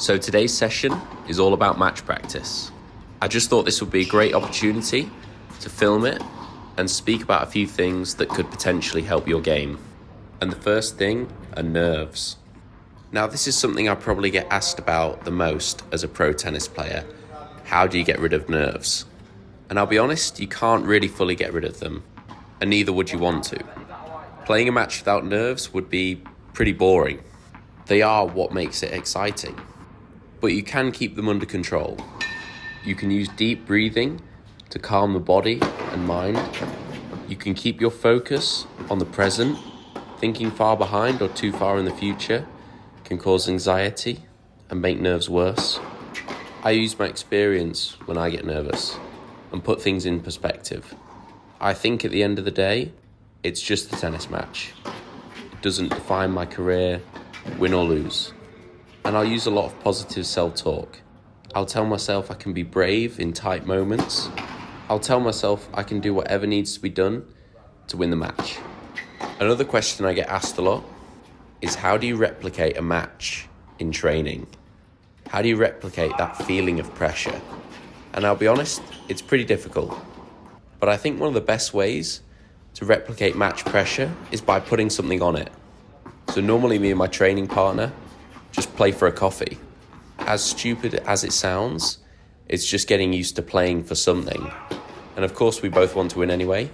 So today's session is all about match practice. I just thought this would be a great opportunity to film it and speak about a few things that could potentially help your game. And the first thing are nerves. Now this is something I probably get asked about the most as a pro tennis player. How do you get rid of nerves? And I'll be honest, you can't really fully get rid of them, and neither would you want to. Playing a match without nerves would be pretty boring. They are what makes it exciting. But you can keep them under control. You can use deep breathing to calm the body and mind. You can keep your focus on the present. Thinking far behind or too far in the future can cause anxiety and make nerves worse. I use my experience when I get nervous and put things in perspective. I think at the end of the day, it's just a tennis match. It doesn't define my career, win or lose. And I'll use a lot of positive self-talk. I'll tell myself I can be brave in tight moments. I'll tell myself I can do whatever needs to be done to win the match. Another question I get asked a lot is, how do you replicate a match in training? How do you replicate that feeling of pressure? And I'll be honest, it's pretty difficult. But I think one of the best ways to replicate match pressure is by putting something on it. So normally me and my training partner just play for a coffee. As stupid as it sounds, it's just getting used to playing for something. And of course we both want to win anyway,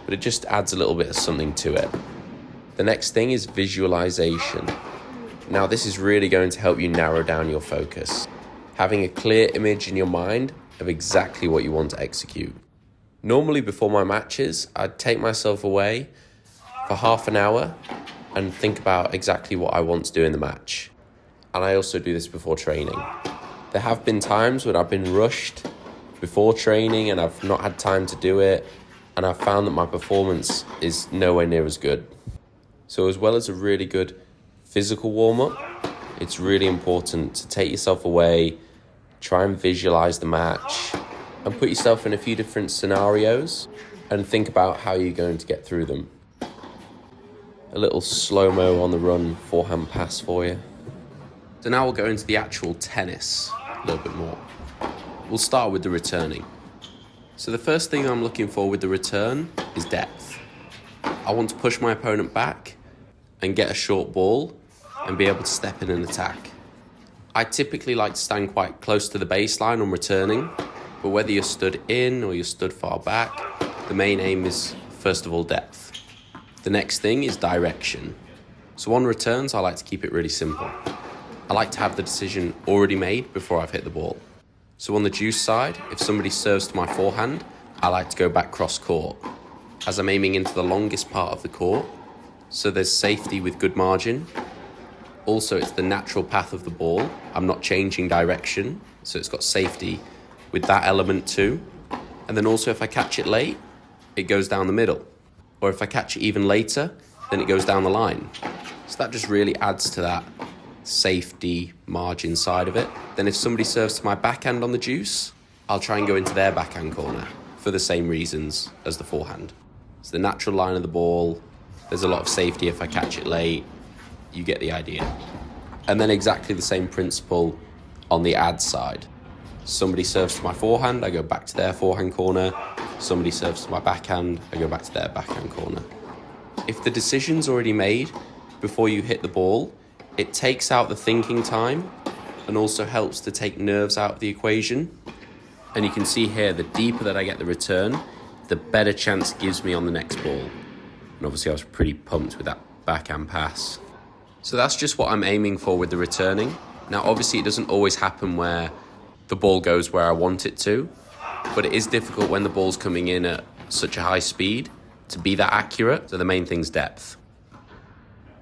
but it just adds a little bit of something to it. The next thing is visualization. Now this is really going to help you narrow down your focus. Having a clear image in your mind of exactly what you want to execute. Normally before my matches, I'd take myself away for half an hour and think about exactly what I want to do in the match. And I also do this before training. There have been times when I've been rushed before training and I've not had time to do it, and I've found that my performance is nowhere near as good. So as well as a really good physical warm-up, it's really important to take yourself away, try and visualize the match, and put yourself in a few different scenarios and think about how you're going to get through them. A little slow-mo on the run forehand pass for you. So now we'll go into the actual tennis a little bit more. We'll start with the returning. So the first thing I'm looking for with the return is depth. I want to push my opponent back and get a short ball and be able to step in and attack. I typically like to stand quite close to the baseline on returning, but whether you're stood in or you're stood far back, the main aim is first of all depth. The next thing is direction. So on returns, I like to keep it really simple. I like to have the decision already made before I've hit the ball. So on the deuce side, if somebody serves to my forehand, I like to go back cross court, as I'm aiming into the longest part of the court, so there's safety with good margin. Also, it's the natural path of the ball. I'm not changing direction, so it's got safety with that element too. And then also if I catch it late, it goes down the middle. Or if I catch it even later, then it goes down the line. So that just really adds to that safety margin side of it. Then if somebody serves to my backhand on the deuce, I'll try and go into their backhand corner for the same reasons as the forehand. It's the natural line of the ball. There's a lot of safety if I catch it late. You get the idea. And then exactly the same principle on the ad side. Somebody serves to my forehand, I go back to their forehand corner. Somebody serves to my backhand, I go back to their backhand corner. If the decision's already made before you hit the ball, it takes out the thinking time and also helps to take nerves out of the equation. And you can see here, the deeper that I get the return, the better chance it gives me on the next ball. And obviously I was pretty pumped with that backhand pass. So that's just what I'm aiming for with the returning. Now obviously it doesn't always happen where the ball goes where I want it to, but it is difficult when the ball's coming in at such a high speed to be that accurate. So the main thing's depth.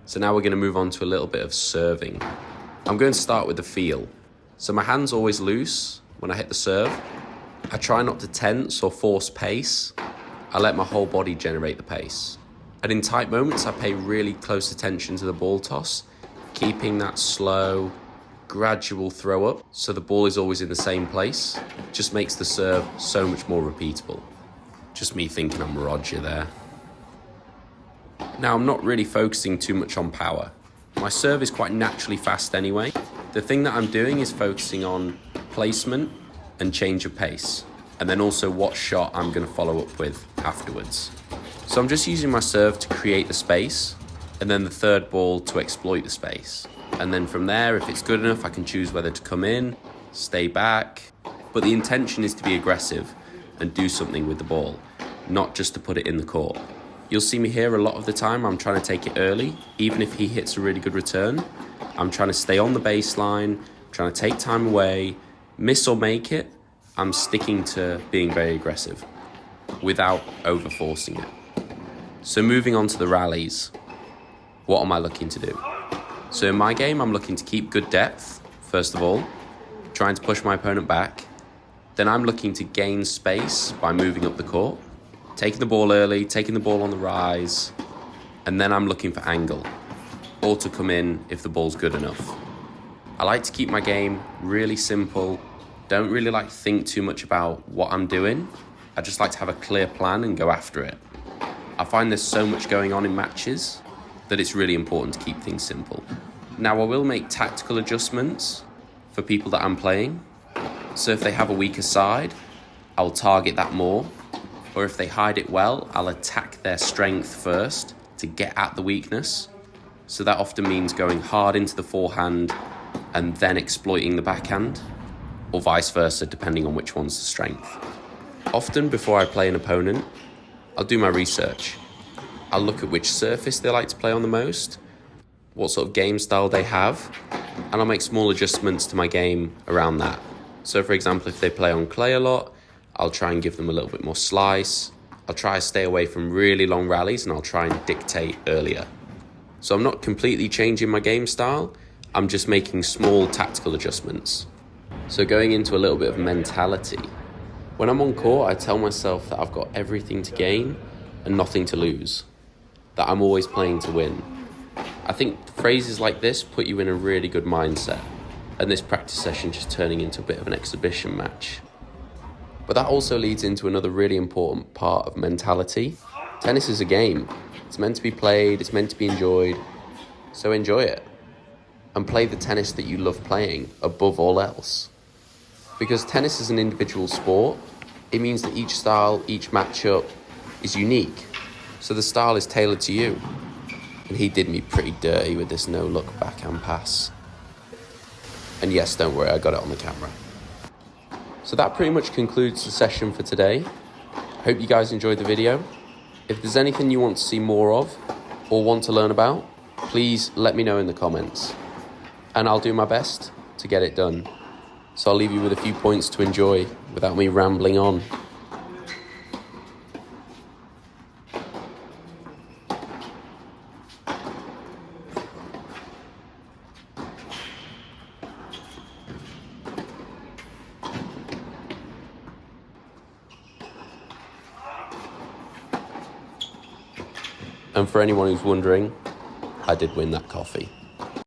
So now we're going to move on to a little bit of serving. I'm going to start with the feel. So my hand's always loose when I hit the serve. I try not to tense or force pace. I let my whole body generate the pace. And in tight moments, I pay really close attention to the ball toss, keeping that slow, gradual throw up so the ball is always in the same place. Just makes the serve so much more repeatable. Just me thinking I'm Roger there. Now I'm not really focusing too much on power. My serve is quite naturally fast anyway, The thing that I'm doing is focusing on placement and change of pace, and then also what shot I'm going to follow up with afterwards. So I'm just using my serve to create the space, and then the third ball to exploit the space. And then from there, if it's good enough, I can choose whether to come in, stay back. But the intention is to be aggressive and do something with the ball, not just to put it in the court. You'll see me here a lot of the time, I'm trying to take it early, even if he hits a really good return. I'm trying to stay on the baseline, trying to take time away, miss or make it. I'm sticking to being very aggressive without over-forcing it. So moving on to the rallies, what am I looking to do? So in my game, I'm looking to keep good depth, first of all, trying to push my opponent back. Then I'm looking to gain space by moving up the court, taking the ball early, taking the ball on the rise, and then I'm looking for angle, or to come in if the ball's good enough. I like to keep my game really simple, don't really like to think too much about what I'm doing. I just like to have a clear plan and go after it. I find there's so much going on in matches that it's really important to keep things simple. Now I will make tactical adjustments for people that I'm playing. So if they have a weaker side, I'll target that more. Or if they hide it well, I'll attack their strength first to get at the weakness. So that often means going hard into the forehand and then exploiting the backhand, or vice versa, depending on which one's the strength. Often before I play an opponent, I'll do my research. I'll look at which surface they like to play on the most, what sort of game style they have, and I'll make small adjustments to my game around that. So for example, if they play on clay a lot, I'll try and give them a little bit more slice. I'll try to stay away from really long rallies and I'll try and dictate earlier. So I'm not completely changing my game style, I'm just making small tactical adjustments. So going into a little bit of mentality. When I'm on court, I tell myself that I've got everything to gain and nothing to lose, that I'm always playing to win. I think phrases like this put you in a really good mindset, and this practice session just turning into a bit of an exhibition match. But that also leads into another really important part of mentality. Tennis is a game. It's meant to be played, it's meant to be enjoyed, so enjoy it. And play the tennis that you love playing above all else. Because tennis is an individual sport, it means that each style, each matchup is unique. So the style is tailored to you. And he did me pretty dirty with this no-look backhand pass. And yes, don't worry, I got it on the camera. So that pretty much concludes the session for today. I hope you guys enjoyed the video. If there's anything you want to see more of or want to learn about, please let me know in the comments. And I'll do my best to get it done. So I'll leave you with a few points to enjoy without me rambling on. And for anyone who's wondering, I did win that coffee.